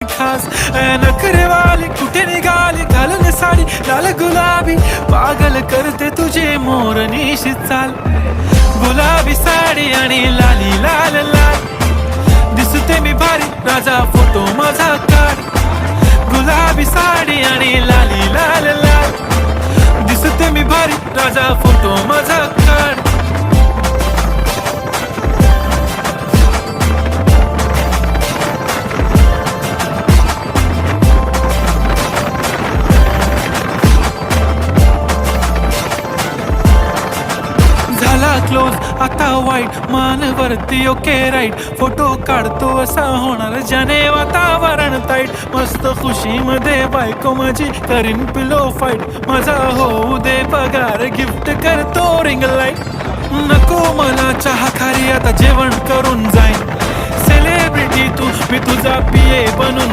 खास नखरेवाली कुठे निघाली घालून साडी लाल गुलाबी पागल करते तुझे मोरनीशी चाल गुलाबी साडी आणि लाली लाल लाल दिसते मी भारी राजा फोटो माझा काढ गुलाबी साडी आणि लाली लाल लाल दिसते मी भारी राजा फोटो माझा काढ क्लोज आता वाईट मानवरती ओके राईट फोटो काढतो असा होणार ज्याने वातावरण ताईट मस्त खुशीमध्ये बायको माझी करीन पिलो फाईट माझा होऊ दे पगार गिफ्ट करतो रिंग लाईट नको मला चहा खारी आता जेवण करून जाईन सेलिब्रिटी तू मी तुझा पिये बनून